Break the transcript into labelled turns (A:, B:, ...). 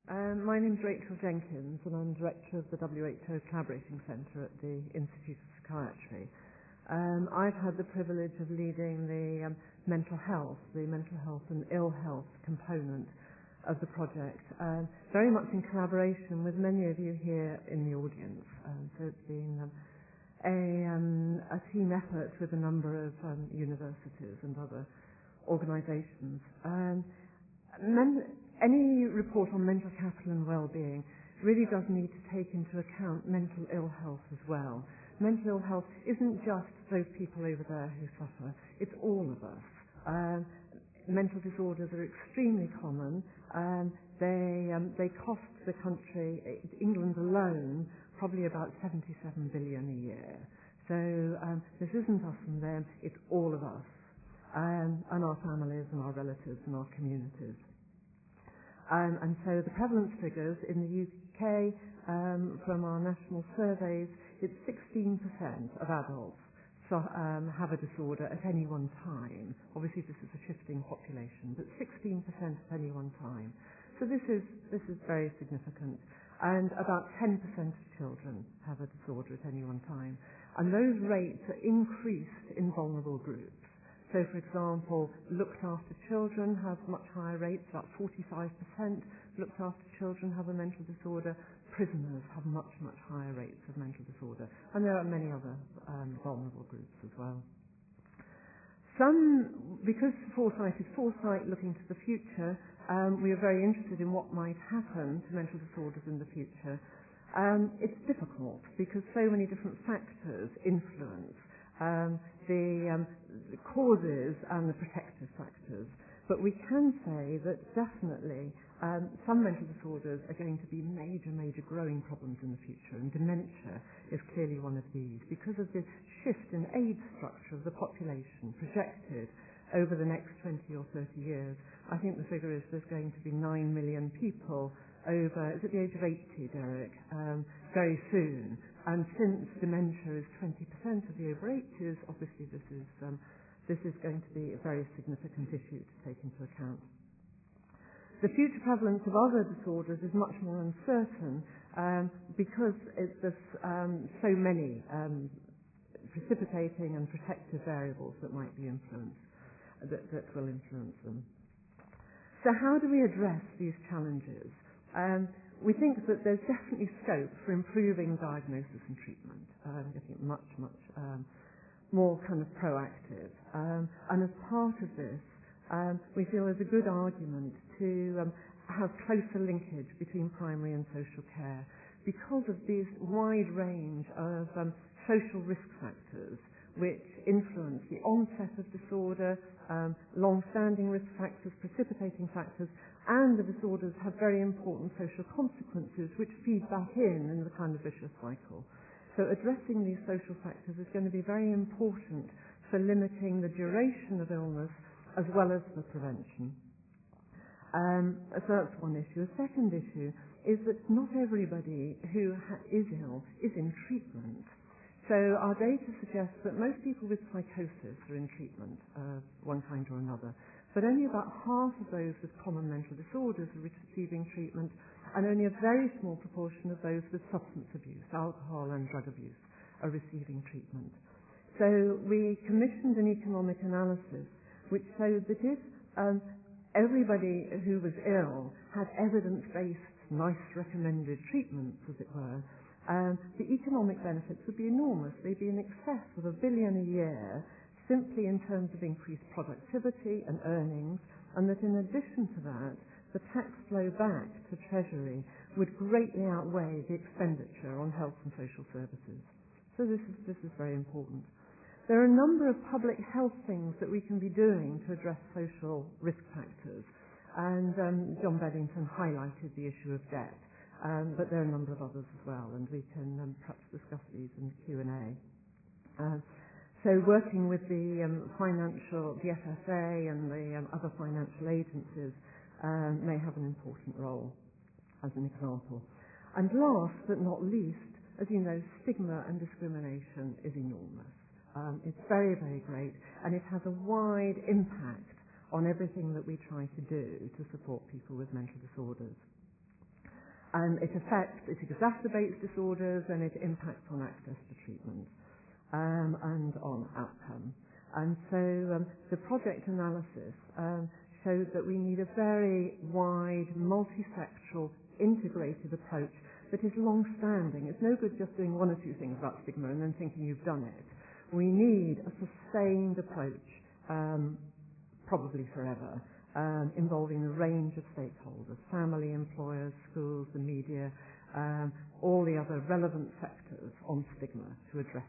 A: My name's Rachel Jenkins, and I'm Director of the WHO Collaborating Centre at the Institute of Psychiatry. I've had the privilege of leading the mental health and ill health component of the project, very much in collaboration with many of you here in the audience. So it's been a team effort with a number of universities and other organisations. Any report on mental capital and wellbeing really does need to take into account mental ill health as well. Mental ill health isn't just those people over there who suffer, it's all of us. Mental disorders are extremely common. They cost the country, England alone, probably about 77 billion a year. So this isn't us and them, it's all of us, and our families and our relatives and our communities. And so the prevalence figures in the UK from our national surveys, it's 16% of adults have a disorder at any one time. Obviously this is a shifting population, but 16% at any one time. So this is very significant. And about 10% of children have a disorder at any one time. And those rates are increased in vulnerable groups. So, for example, looked after children have much higher rates, about 45%. Looked after children have a mental disorder. Prisoners have much, much higher rates of mental disorder. And there are many other vulnerable groups as well. Because foresight is foresight looking to the future, we are very interested in what might happen to mental disorders in the future. It's difficult because so many different factors influence the causes and the protective factors. But we can say that definitely some mental disorders are going to be major, major growing problems in the future, and dementia is clearly one of these because of the shift in age structure of the population projected over the next 20 or 30 years. I think the figure is there's going to be 9 million people over, is it the age of 80, Derek, very soon. And since dementia is 20% of the over 80s, obviously this is going to be a very significant issue to take into account. The future prevalence of other disorders is much more uncertain because there's so many precipitating and protective variables that might be influenced, that will influence them. So how do we address these challenges? We think that there's definitely scope for improving diagnosis and treatment, getting it much, much more kind of proactive. And as part of this, we feel there's a good argument to have closer linkage between primary and social care because of this wide range of social risk factors which influence the onset of disorder, long-standing risk factors, precipitating factors, and the disorders have very important social consequences which feed back in the kind of vicious cycle. So addressing these social factors is going to be very important for limiting the duration of illness as well as the prevention. So that's one issue. A second issue is that not everybody who is ill is in treatment. So our data suggests that most people with psychosis are in treatment of one kind or another, but only about half of those with common mental disorders are receiving treatment, and only a very small proportion of those with substance abuse, alcohol and drug abuse, are receiving treatment. So we commissioned an economic analysis which showed that if everybody who was ill had evidence-based, nice recommended treatments, as it were, the economic benefits would be enormous. They'd be in excess of $1 billion a year, simply in terms of increased productivity and earnings, and that in addition to that, the tax flow back to Treasury would greatly outweigh the expenditure on health and social services. So this is very important. There are a number of public health things that we can be doing to address social risk factors, and John Beddington highlighted the issue of debt, but there are a number of others as well, and we can perhaps discuss these in the Q&A. So working with the FSA and the other financial agencies may have an important role, as an example. And last but not least, as you know, stigma and discrimination is enormous. It's very, very great, and it has a wide impact on everything that we try to do to support people with mental disorders. It exacerbates disorders, and it impacts on access to treatment and on outcome. And so the project analysis shows that we need a very wide, multi-sectoral, integrated approach that is long-standing. It's no good just doing one or two things about stigma and then thinking you've done it. We need a sustained approach, probably forever, involving a range of stakeholders, family, employers, schools, the media, all the other relevant sectors on stigma to address